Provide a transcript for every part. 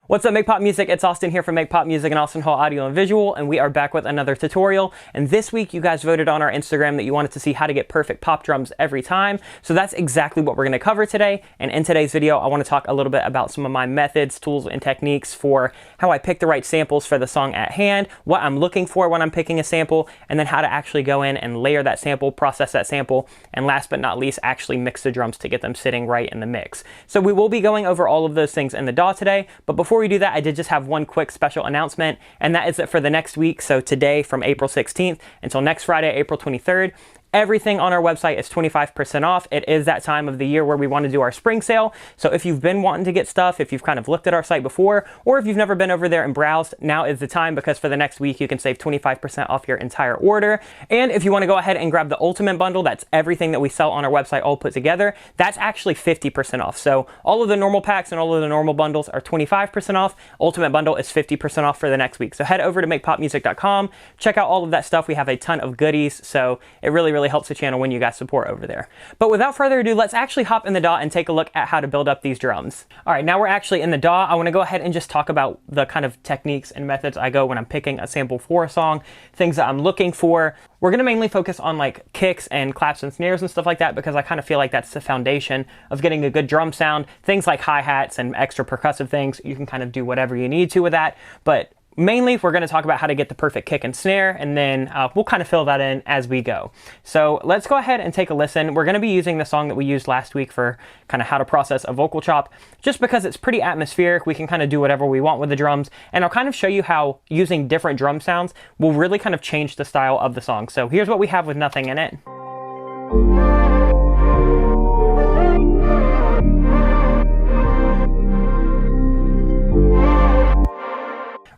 What's up, Make Pop Music? It's Austin here from Make Pop Music and Austin Hall Audio and Visual, and we are back with another tutorial. And this week you guys voted on our Instagram that you wanted to see how to get perfect pop drums every time. So that's exactly what we're going to cover today. And in today's video, I want to talk a little bit about some of my methods, tools, and techniques for how I pick the right samples for the song at hand, what I'm looking for when I'm picking a sample, and then how to actually go in and layer that sample, process that sample, and last but not least, actually mix the drums to get them sitting right in the mix. So we will be going over all of those things in the DAW today, but before we do that, I did just have one quick special announcement, and that is that for the next week, so today from April 16th until next Friday, April 23rd, everything on our website is 25% off. It is that time of the year where we want to do our spring sale. So if you've been wanting to get stuff, if you've kind of looked at our site before, or if you've never been over there and browsed, now is the time, because for the next week you can save 25% off your entire order. And if you want to go ahead and grab the Ultimate Bundle, that's everything that we sell on our website all put together, that's actually 50% off. So all of the normal packs and all of the normal bundles are 25% off. Ultimate Bundle is 50% off for the next week. So head over to makepopmusic.com, check out all of that stuff. We have a ton of goodies, so it really helps the channel when you guys support over there. But without further ado, let's actually hop in the DAW and take a look at how to build up these drums. All right, now we're actually in the DAW. I want to go ahead and just talk about the kind of techniques and methods I go when I'm picking a sample for a song, things that I'm looking for. We're going to mainly focus on like kicks and claps and snares and stuff like that, because I kind of feel like that's the foundation of getting a good drum sound. Things like hi-hats and extra percussive things, you can kind of do whatever you need to with that, but mainly, we're going to talk about how to get the perfect kick and snare, and then we'll kind of fill that in as we go. So let's go ahead and take a listen. We're going to be using the song that we used last week for kind of how to process a vocal chop, just because it's pretty atmospheric. We can kind of do whatever we want with the drums, and I'll kind of show you how using different drum sounds will really kind of change the style of the song. So here's what we have with nothing in it.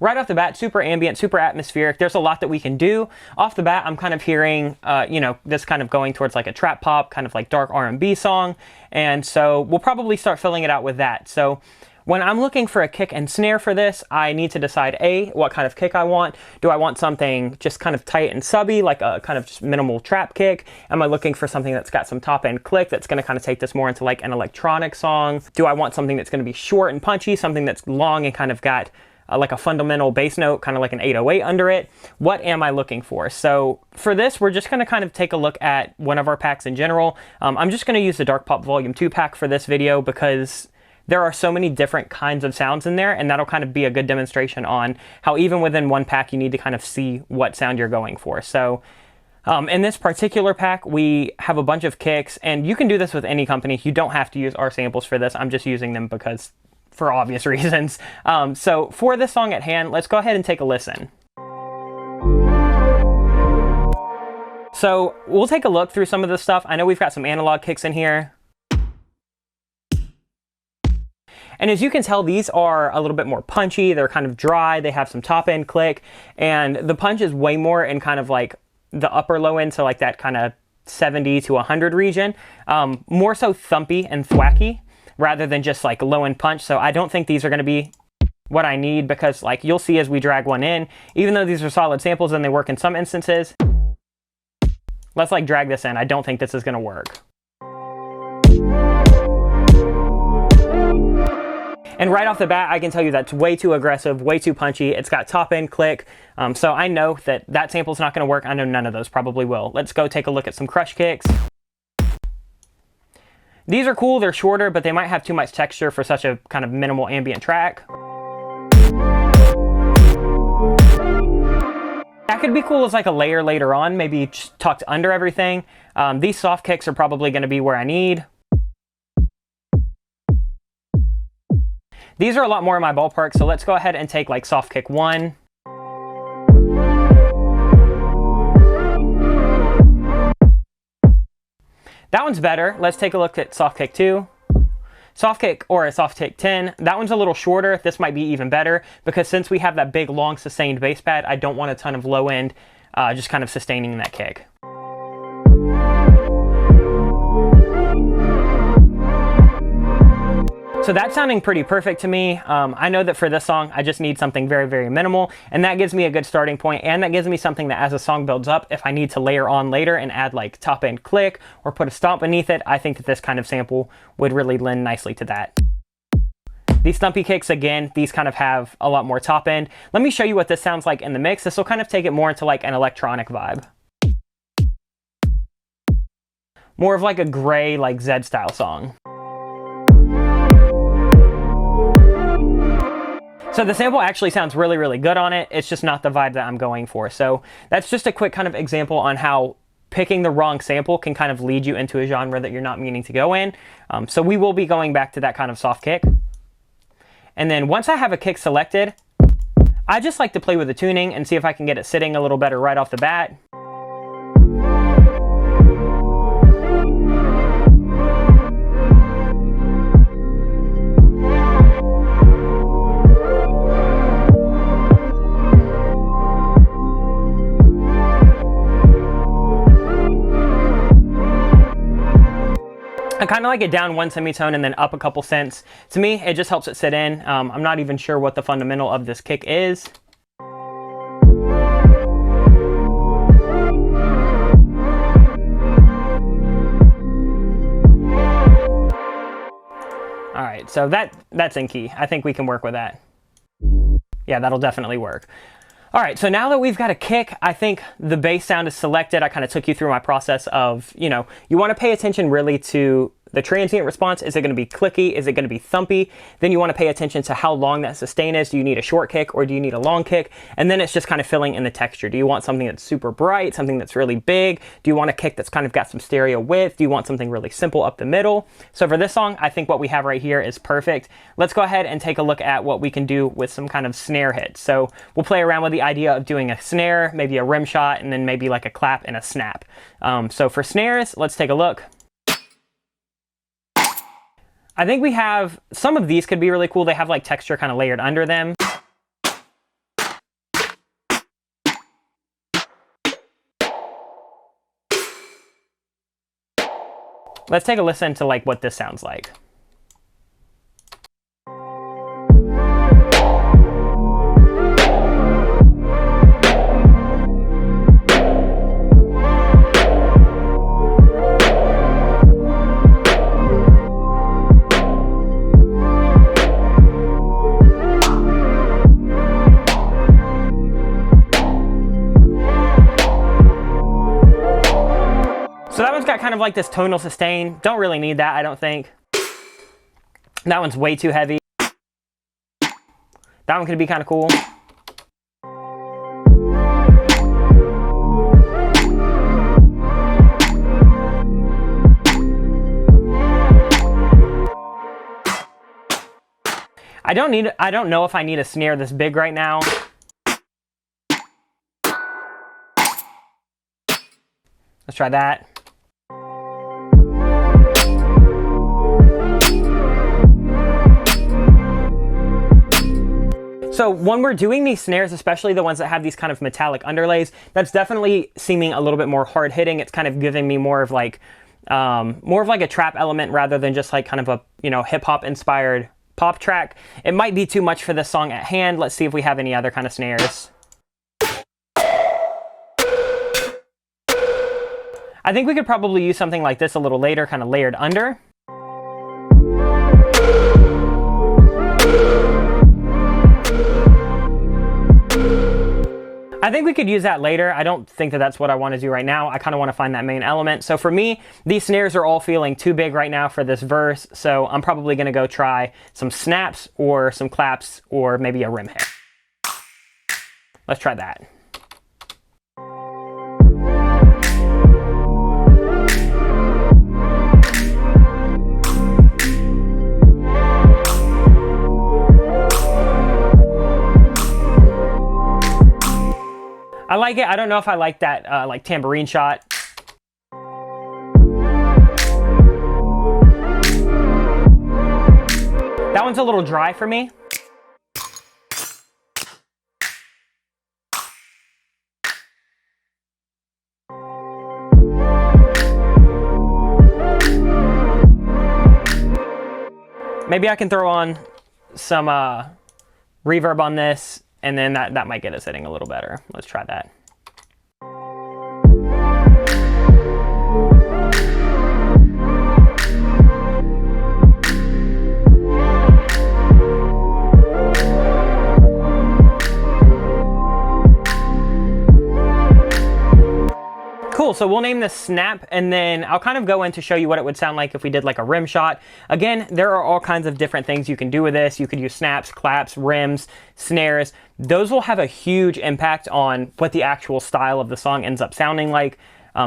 Right off the bat, super ambient, super atmospheric. There's a lot that we can do. Off the bat, I'm kind of hearing, you know, this kind of going towards like a trap pop, kind of like dark R&B song. And so we'll probably start filling it out with that. So when I'm looking for a kick and snare for this, I need to decide A, what kind of kick I want. Do I want something just kind of tight and subby, like a kind of just minimal trap kick? Am I looking for something that's got some top end click that's going to kind of take this more into like an electronic song? Do I want something that's going to be short and punchy, something that's long and kind of got like a fundamental bass note, kind of like an 808 under it? What am I looking for? So for this, we're just going to kind of take a look at one of our packs in general. I'm just going to use the Dark Pop Volume 2 pack for this video, because there are so many different kinds of sounds in there, and that'll kind of be a good demonstration on how even within one pack you need to kind of see what sound you're going for. So in this particular pack, we have a bunch of kicks, and you can do this with any company. You don't have to use our samples for this. I'm just using them because for obvious reasons. So for this song at hand, let's go ahead and take a listen. So we'll take a look through some of this stuff. I know we've got some analog kicks in here. And as you can tell, these are a little bit more punchy. They're kind of dry. They have some top end click, and the punch is way more in kind of like the upper low end, so like that kind of 70 to 100 region. More so thumpy and thwacky, rather than just like low end punch. So I don't think these are going to be what I need, because like you'll see as we drag one in, even though these are solid samples and they work in some instances, let's like drag this in. I don't think this is going to work. And right off the bat, I can tell you that's way too aggressive, way too punchy. It's got top end click. So I know that that sample's not going to work. I know none of those probably will. Let's go take a look at some crush kicks. These are cool, they're shorter, but they might have too much texture for such a kind of minimal ambient track. That could be cool as like a layer later on, maybe just tucked under everything. These soft kicks are probably going to be where I need. These are a lot more in my ballpark, so let's go ahead and take like soft kick 1. That one's better. Let's take a look at soft kick 2. Soft kick, or a soft kick 10, that one's a little shorter. This might be even better, because since we have that big long sustained bass pad, I don't want a ton of low end just kind of sustaining that kick. So that's sounding pretty perfect to me. I know that for this song, I just need something very, very minimal, and that gives me a good starting point, and that gives me something that as a song builds up, if I need to layer on later and add like top end click or put a stomp beneath it, I think that this kind of sample would really lend nicely to that. These stumpy kicks, again, these kind of have a lot more top end. Let me show you what this sounds like in the mix. This will kind of take it more into like an electronic vibe. More of like a gray, like Zed style song. So the sample actually sounds really, really good on it. It's just not the vibe that I'm going for. So that's just a quick kind of example on how picking the wrong sample can kind of lead you into a genre that you're not meaning to go in. So we will be going back to that kind of soft kick. And then once I have a kick selected, I just like to play with the tuning and see if I can get it sitting a little better right off the bat. I kind of like it down one semitone and then up a couple cents. To me, it just helps it sit in. I'm not even sure what the fundamental of this kick is. All right, so that's in key. I think we can work with that. Yeah, that'll definitely work. All right, so now that we've got a kick, I think the bass sound is selected. I kind of took you through my process of, you know, you want to pay attention really to the transient response. Is it going to be clicky? Is it going to be thumpy? Then you want to pay attention to how long that sustain is. Do you need a short kick or do you need a long kick? And then it's just kind of filling in the texture. Do you want something that's super bright, something that's really big? Do you want a kick that's kind of got some stereo width? Do you want something really simple up the middle? So for this song, I think what we have right here is perfect. Let's go ahead and take a look at what we can do with some kind of snare hits. So we'll play around with the idea of doing a snare, maybe a rim shot, and then maybe like a clap and a snap. So for snares, let's take a look. I think we have, some of these could be really cool. They have like texture kind of layered under them. Let's take a listen to like what this sounds like. So that one's got kind of like this tonal sustain. Don't really need that, I don't think. That one's way too heavy. That one could be kind of cool. I don't know if I need a snare this big right now. Let's try that. So when we're doing these snares, especially the ones that have these kind of metallic underlays, that's definitely seeming a little bit more hard hitting. It's kind of giving me more of like a trap element rather than just like kind of a, you know, hip hop inspired pop track. It might be too much for this song at hand. Let's see if we have any other kind of snares. I think we could probably use something like this a little later, kind of layered under. I think we could use that later. I don't think that that's what I want to do right now. I kind of want to find that main element. So for me, these snares are all feeling too big right now for this verse. So I'm probably going to go try some snaps or some claps or maybe a rim hit. Let's try that. I like it. I don't know if I like that like tambourine shot. That one's a little dry for me. Maybe I can throw on some reverb on this, and then that might get us hitting a little better. Let's try that. Cool, so we'll name this Snap, and then I'll kind of go in to show you what it would sound like if we did like a rim shot. Again, there are all kinds of different things you can do with this. You could use snaps, claps, rims, snares. Those will have a huge impact on what the actual style of the song ends up sounding like.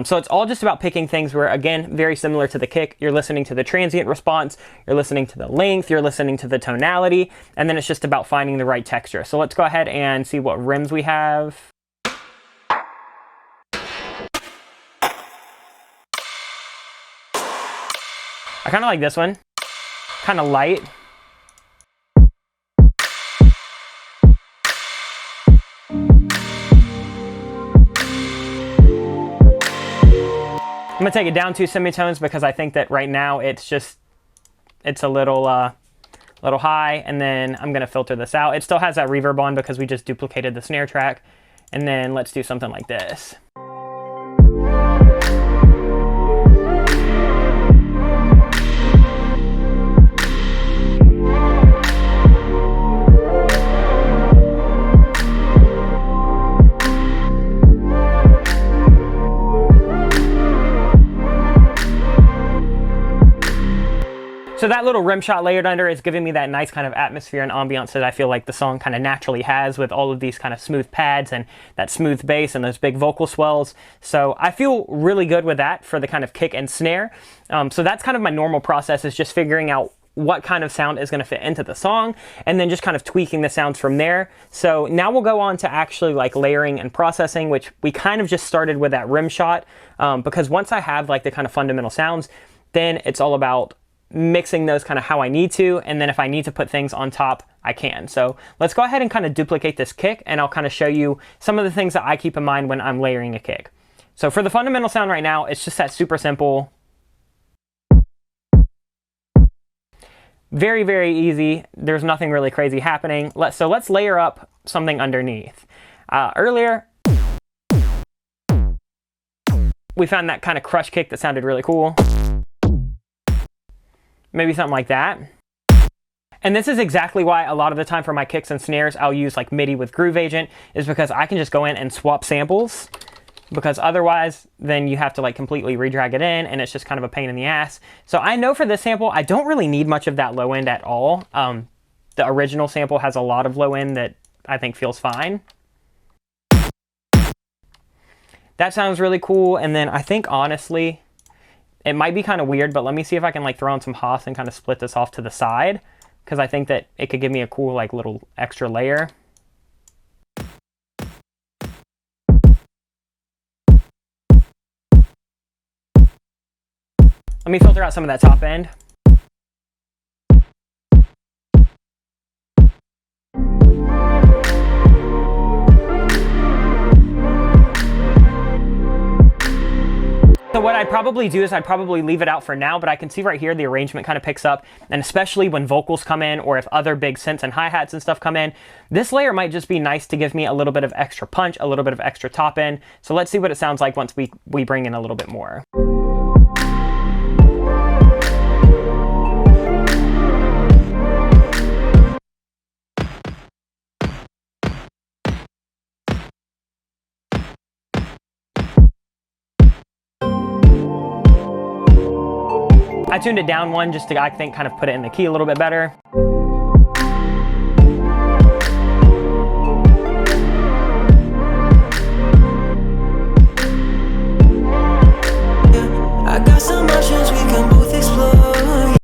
So it's all just about picking things where, again, very similar to the kick, you're listening to the transient response, you're listening to the length, you're listening to the tonality, and then it's just about finding the right texture. So let's go ahead and see what rims we have. I kind of like this one, kind of light. I'm gonna take it down 2 semitones because I think that right now it's a little high, and then I'm gonna filter this out. It still has that reverb on because we just duplicated the snare track. And then let's do something like this. So that little rim shot layered under is giving me that nice kind of atmosphere and ambiance that I feel like the song kind of naturally has, with all of these kind of smooth pads and that smooth bass and those big vocal swells. So I feel really good with that for the kind of kick and snare. So that's kind of my normal process, is just figuring out what kind of sound is going to fit into the song, and then just kind of tweaking the sounds from there. So now we'll go on to actually like layering and processing, which we kind of just started with that rim shot, because once I have like the kind of fundamental sounds, then it's all about mixing those kind of how I need to, and then if I need to put things on top, I can. So let's go ahead and kind of duplicate this kick, and I'll kind of show you some of the things that I keep in mind when I'm layering a kick. So for the fundamental sound right now, it's just that super simple, very, very easy. There's nothing really crazy happening. So let's layer up something underneath. Earlier, we found that kind of crush kick that sounded really cool. Maybe something like that. And this is exactly why a lot of the time for my kicks and snares, I'll use like MIDI with Groove Agent, is because I can just go in and swap samples, because otherwise then you have to like completely redrag it in, and it's just kind of a pain in the ass. So I know for this sample, I don't really need much of that low end at all. The original sample has a lot of low end that I think feels fine. That sounds really cool. And then I think honestly, it might be kind of weird, but let me see if I can like throw in some Haas and kind of split this off to the side, because I think that it could give me a cool like little extra layer. Let me filter out some of that top end. So what I'd probably do is I'd probably leave it out for now, but I can see right here the arrangement kind of picks up, and especially when vocals come in, or if other big synths and hi-hats and stuff come in, this layer might just be nice to give me a little bit of extra punch, a little bit of extra top end. So let's see what it sounds like once we bring in a little bit more. I tuned it down one just to, I think, kind of put it in the key a little bit better. I got some options we can both explore.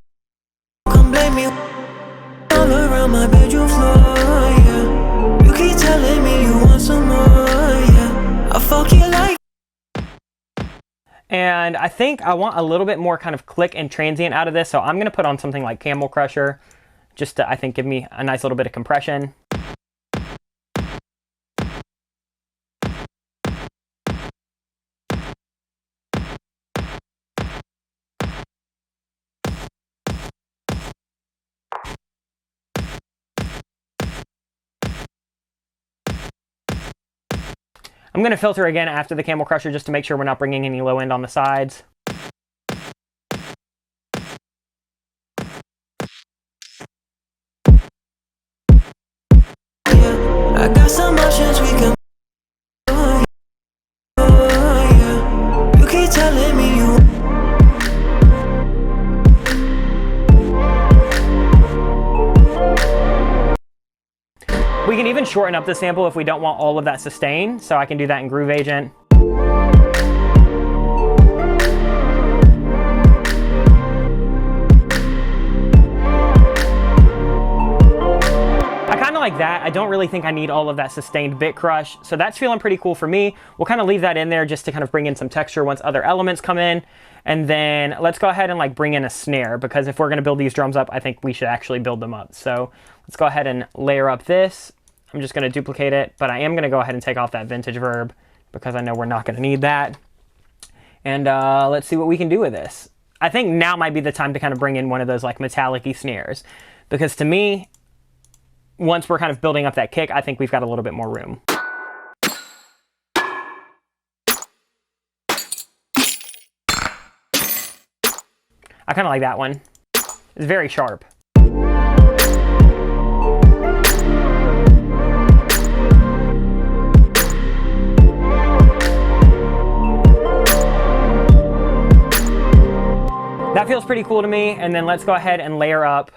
Come blame me all around my bedroom floor. Yeah. You keep telling me you want some more. Yeah. I fuck you like. And I think I want a little bit more kind of click and transient out of this, so I'm going to put on something like Camel Crusher, just to, I think, give me a nice little bit of compression. I'm going to filter again after the Camel Crusher just to make sure we're not bringing any low end on the sides. I got some options we can. You keep telling me you. We can even shorten up the sample if we don't want all of that sustain, so I can do that in Groove Agent. I kind of like that. I don't really think I need all of that sustained bit crush, so that's feeling pretty cool for me. We'll kind of leave that in there just to kind of bring in some texture once other elements come in. And then let's go ahead and like bring in a snare, because if we're going to build these drums up, I think we should actually build them up. So let's go ahead and layer up this. I'm just going to duplicate it, but I am going to go ahead and take off that vintage verb because I know we're not going to need that. And let's see what we can do with this. I think now might be the time to kind of bring in one of those like metallic-y snares, because to me, once we're kind of building up that kick, I think we've got a little bit more room. I kind of like that one. It's very sharp. That feels pretty cool to me. And then let's go ahead and layer up.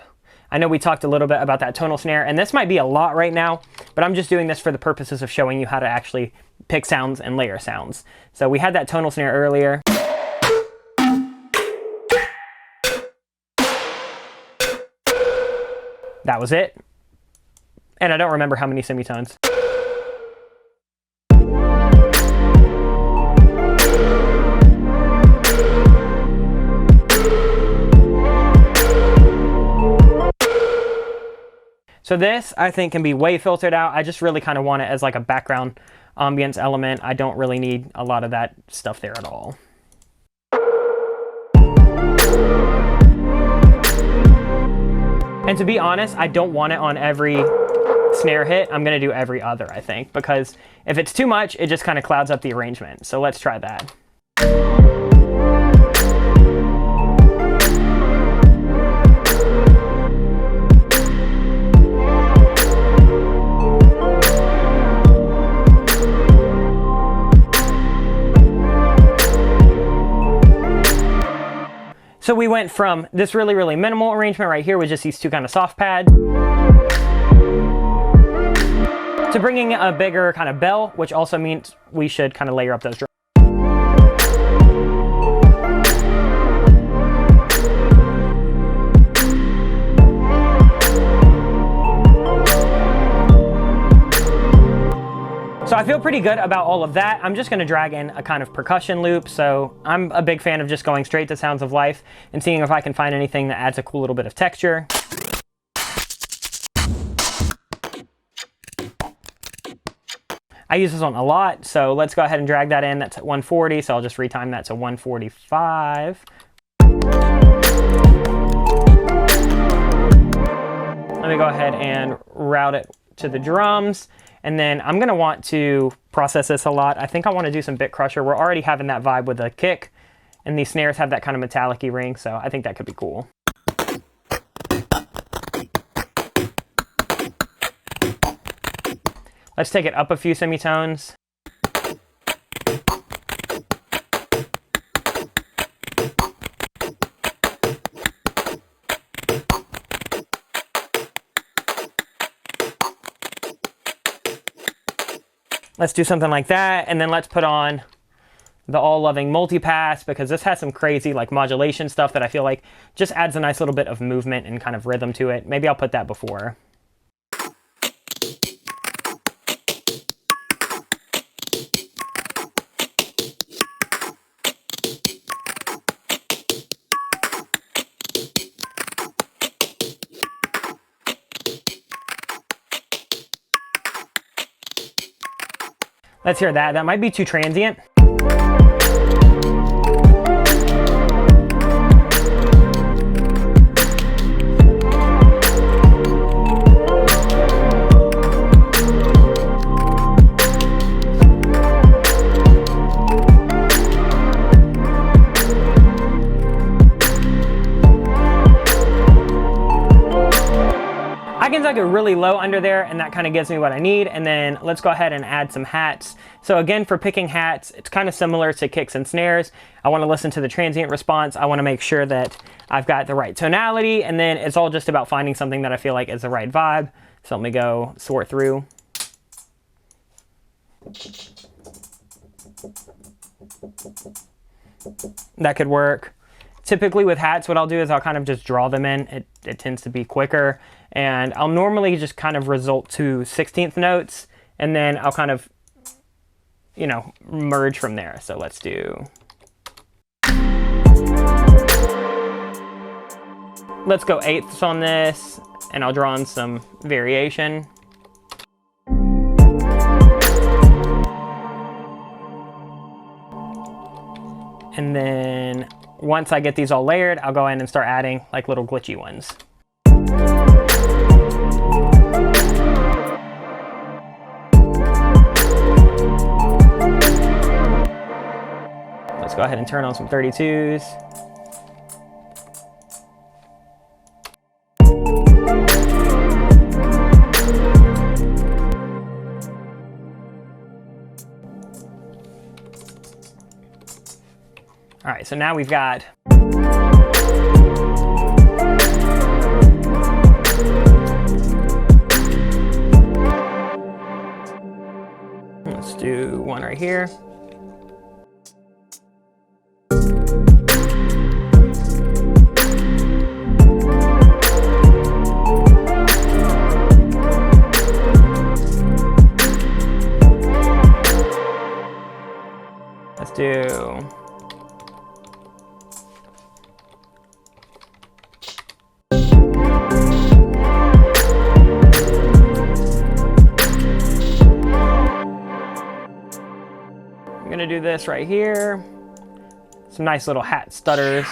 I know we talked a little bit about that tonal snare, and this might be a lot right now, but I'm just doing this for the purposes of showing you how to actually pick sounds and layer sounds. So we had that tonal snare earlier. That was it. And I don't remember how many semitones. So this, I think, can be way filtered out. I just really kind of want it as like a background ambience element. I don't really need a lot of that stuff there at all. And to be honest, I don't want it on every snare hit. I'm going to do every other, I think, because if it's too much, it just kind of clouds up the arrangement. So let's try that. So we went from this really, really minimal arrangement right here with just these two kind of soft pads to bringing a bigger kind of bell, which also means we should kind of layer up those drums. So I feel pretty good about all of that. I'm just going to drag in a kind of percussion loop. So I'm a big fan of just going straight to Sounds of Life and seeing if I can find anything that adds a cool little bit of texture. I use this one a lot, so let's go ahead and drag that in. That's at 140, so I'll just retime that to 145. Let me go ahead and route it to the drums. And then I'm going to want to process this a lot. I think I want to do some bit crusher. We're already having that vibe with the kick, and these snares have that kind of metallic-y ring, so I think that could be cool. Let's take it up a few semitones. Let's do something like that, and then let's put on the all-loving multipass, because this has some crazy like modulation stuff that I feel like just adds a nice little bit of movement and kind of rhythm to it. Maybe I'll put that before. Let's hear that. That might be too transient. I can take it really low under there, and that kind of gives me what I need. And then let's go ahead and add some hats. So again, for picking hats, it's kind of similar to kicks and snares. I want to listen to the transient response. I want to make sure that I've got the right tonality, and then it's all just about finding something that I feel like is the right vibe. So let me go sort through. That could work. Typically with hats, what I'll do is I'll kind of just draw them in. It tends to be quicker. And I'll normally just kind of result to 16th notes, and then I'll kind of, you know, merge from there. So let's do... Let's go eighths on this, and I'll draw in some variation. And then once I get these all layered, I'll go in and start adding like little glitchy ones. Let's go ahead and turn on some 32s. All right, so now we've got let's do one right here. Let's do do this right here. Some nice little hat stutters.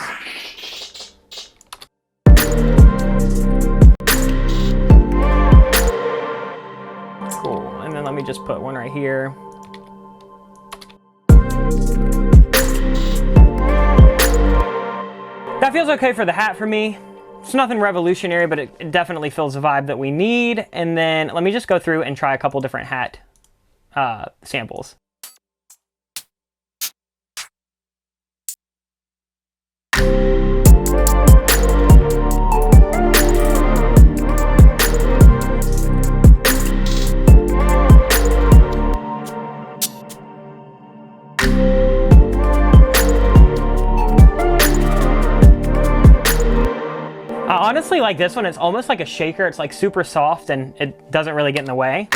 Cool, and then let me just put one right here. That feels okay for the hat for me. It's nothing revolutionary, but it definitely fills the vibe that we need. And then let me just go through and try a couple different hat samples. Honestly, like this one, it's almost like a shaker. It's like super soft and it doesn't really get in the way.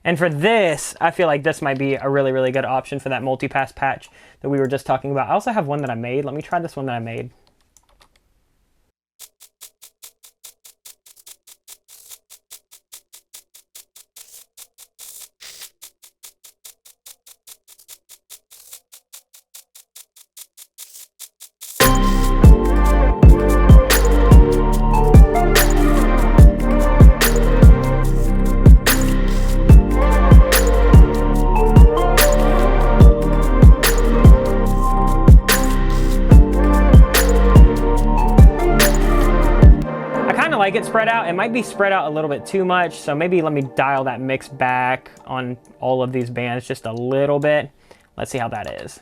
And for this, I feel like this might be a really, really good option for that multipass patch that we were just talking about. I also have one that I made. Let me try this one that I made. Like it spread out. It might be spread out a little bit too much, so maybe let me dial that mix back on all of these bands just a little bit. Let's see how that is.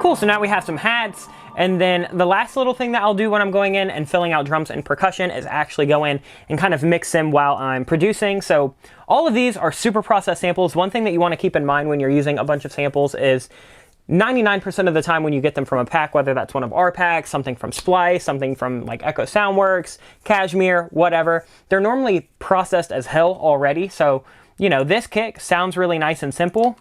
Cool, so now we have some hats, and then the last little thing that I'll do when I'm going in and filling out drums and percussion is actually go in and kind of mix them while I'm producing. So all of these are super processed samples. One thing that you want to keep in mind when you're using a bunch of samples is 99% of the time when you get them from a pack, whether that's one of our packs, something from Splice, something from like Echo Soundworks, Cashmere, whatever, they're normally processed as hell already. So, you know, this kick sounds really nice and simple.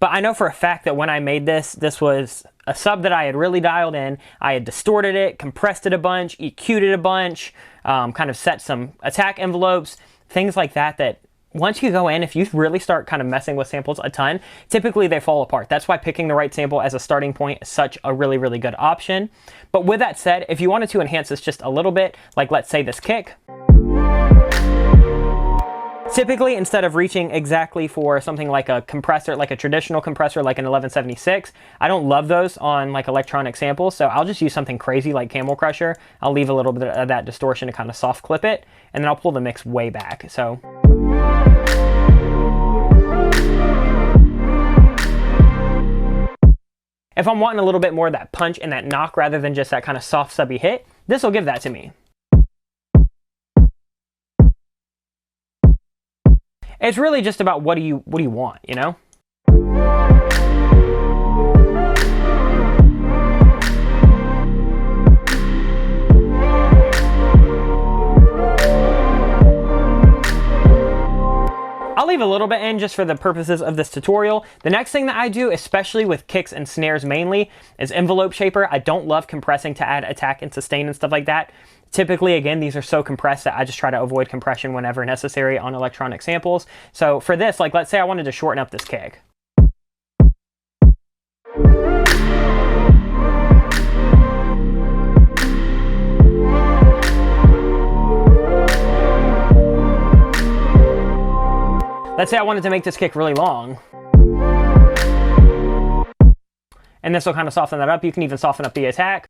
But I know for a fact that when I made this, this was a sub that I had really dialed in. I had distorted it, compressed it a bunch, EQ'd it a bunch, kind of set some attack envelopes, things like that that once you go in, if you really start kind of messing with samples a ton, typically they fall apart. That's why picking the right sample as a starting point is such a really, really good option. But with that said, if you wanted to enhance this just a little bit, like let's say this kick, typically, instead of reaching exactly for something like a compressor, like a traditional compressor, like an 1176, I don't love those on like electronic samples, so I'll just use something crazy like Camel Crusher. I'll leave a little bit of that distortion to kind of soft clip it, and then I'll pull the mix way back. So if I'm wanting a little bit more of that punch and that knock rather than just that kind of soft subby hit, this will give that to me. It's really just about what do you want, you know? I'll leave a little bit in just for the purposes of this tutorial. The next thing that I do, especially with kicks and snares mainly, is envelope shaper. I don't love compressing to add attack and sustain and stuff like that. Typically, again, these are so compressed that I just try to avoid compression whenever necessary on electronic samples. So for this, like let's say I wanted to shorten up this kick. Let's say I wanted to make this kick really long. And this will kind of soften that up. You can even soften up the attack.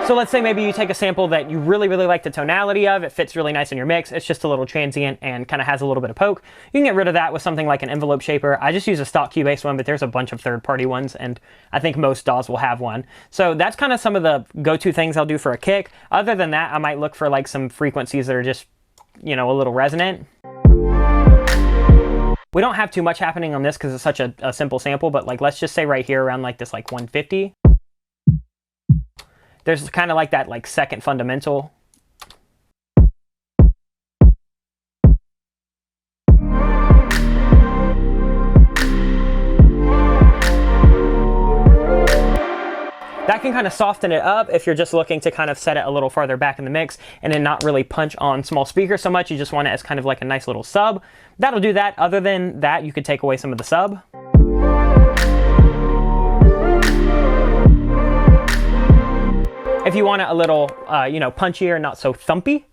So let's say maybe you take a sample that you really, really like the tonality of, it fits really nice in your mix, it's just a little transient and kind of has a little bit of poke. You can get rid of that with something like an envelope shaper. I just use a stock Cubase one, but there's a bunch of third-party ones, and I think most DAWs will have one. So that's kind of some of the go-to things I'll do for a kick. Other than that, I might look for like some frequencies that are just, you know, a little resonant. We don't have too much happening on this because it's such a simple sample, but like let's just say right here around like this like 150. There's kind of like that like second fundamental. That can kind of soften it up if you're just looking to kind of set it a little farther back in the mix and then not really punch on small speakers so much. You just want it as kind of like a nice little sub. That'll do that. Other than that, you could take away some of the sub. If you want it a little, you know, punchier, not so thumpy,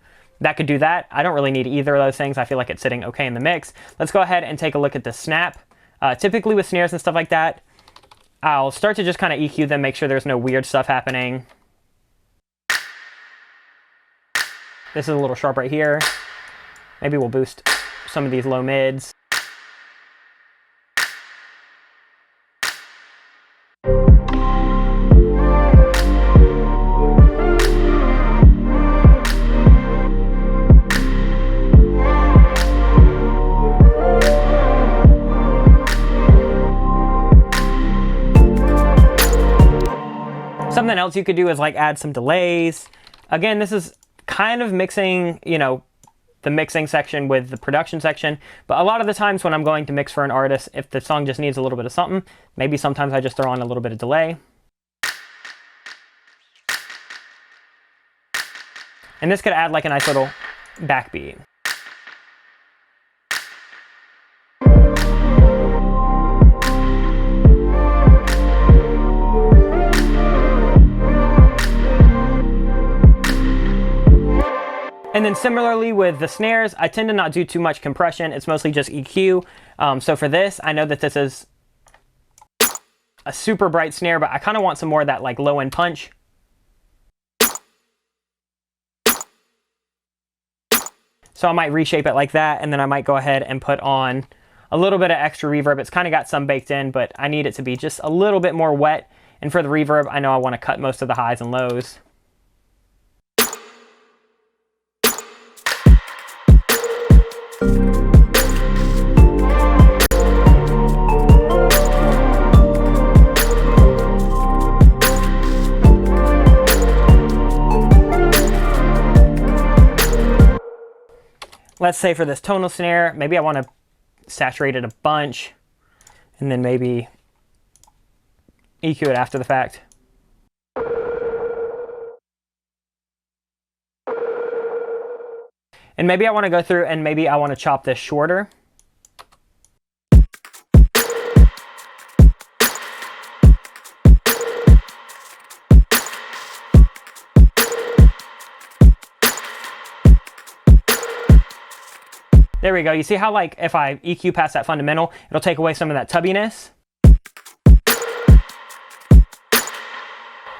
that could do that. I don't really need either of those things. I feel like it's sitting okay in the mix. Let's go ahead and take a look at the snap. Typically with snares and stuff like that, I'll start to just kind of EQ them, make sure there's no weird stuff happening. This is a little sharp right here. Maybe we'll boost some of these low mids. Something else you could do is like add some delays. Again, this is kind of mixing, you know, the mixing section with the production section, but a lot of the times when I'm going to mix for an artist, if the song just needs a little bit of something, maybe sometimes I just throw on a little bit of delay. And this could add like a nice little backbeat. And then similarly with the snares, I tend to not do too much compression. It's mostly just EQ. So for this, I know that this is a super bright snare, but I kind of want some more of that like low end punch. So I might reshape it like that, and then I might go ahead and put on a little bit of extra reverb. It's kind of got some baked in, but I need it to be just a little bit more wet. And for the reverb, I know I want to cut most of the highs and lows. Let's say for this tonal snare, maybe I want to saturate it a bunch, and then maybe EQ it after the fact. And maybe I want to go through and maybe I want to chop this shorter. There we go. You see how, like, if I EQ past that fundamental, it'll take away some of that tubbiness?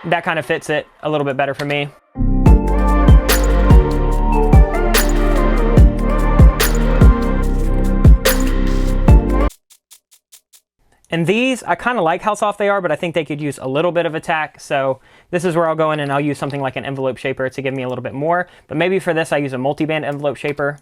That kind of fits it a little bit better for me. And these, I kind of like how soft they are, but I think they could use a little bit of attack. So this is where I'll go in and I'll use something like an envelope shaper to give me a little bit more. But maybe for this, I use a multi-band envelope shaper.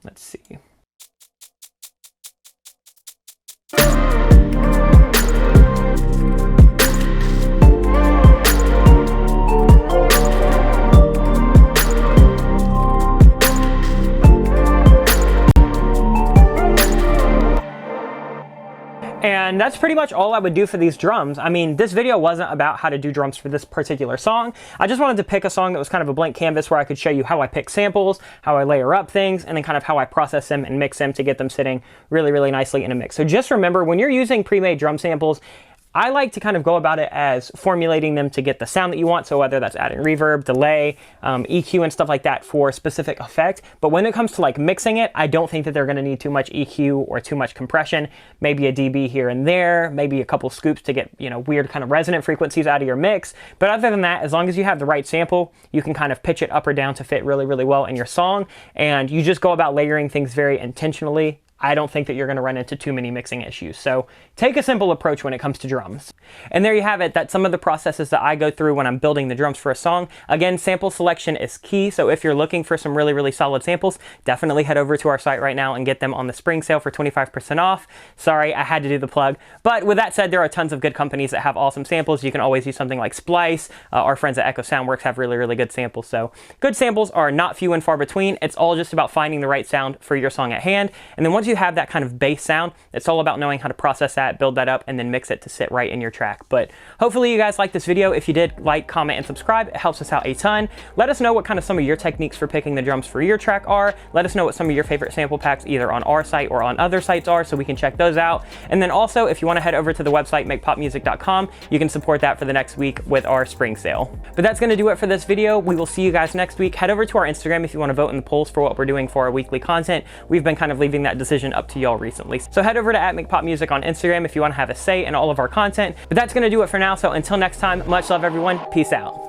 Let's see. And that's pretty much all I would do for these drums. I mean, this video wasn't about how to do drums for this particular song. I just wanted to pick a song that was kind of a blank canvas where I could show you how I pick samples, how I layer up things, and then kind of how I process them and mix them to get them sitting really, really nicely in a mix. So just remember, when you're using pre-made drum samples, I like to kind of go about it as formulating them to get the sound that you want. So whether that's adding reverb, delay, EQ and stuff like that for specific effect. But when it comes to like mixing it, I don't think that they're going to need too much EQ or too much compression. Maybe a dB here and there, maybe a couple scoops to get, you know, weird kind of resonant frequencies out of your mix. But other than that, as long as you have the right sample, you can kind of pitch it up or down to fit really, really well in your song. And you just go about layering things very intentionally. I don't think that you're going to run into too many mixing issues. So take a simple approach when it comes to drums. And there you have it. That's some of the processes that I go through when I'm building the drums for a song. Again, sample selection is key. So if you're looking for some really, really solid samples, definitely head over to our site right now and get them on the spring sale for 25% off. Sorry, I had to do the plug. But with that said, there are tons of good companies that have awesome samples. You can always use something like Splice. Our friends at Echo Soundworks have really, really good samples. So good samples are not few and far between. It's all just about finding the right sound for your song at hand. And then once you have that kind of bass sound, it's all about knowing how to process that, build that up, and then mix it to sit right in your track. But hopefully you guys liked this video. If you did, like, comment, and subscribe. It helps us out a ton. Let us know what kind of some of your techniques for picking the drums for your track are. Let us know what some of your favorite sample packs either on our site or on other sites are, so we can check those out. And then also, if you want to head over to the website makepopmusic.com, you can support that for the next week with our spring sale. But that's going to do it for this video. We will see you guys next week. Head over to our Instagram if you want to vote in the polls for what we're doing for our weekly content. We've been kind of leaving that decision up to y'all recently. So head over to @makepopmusic on Instagram if you want to have a say in all of our content. But that's going to do it for now. So until next time, much love everyone. Peace out.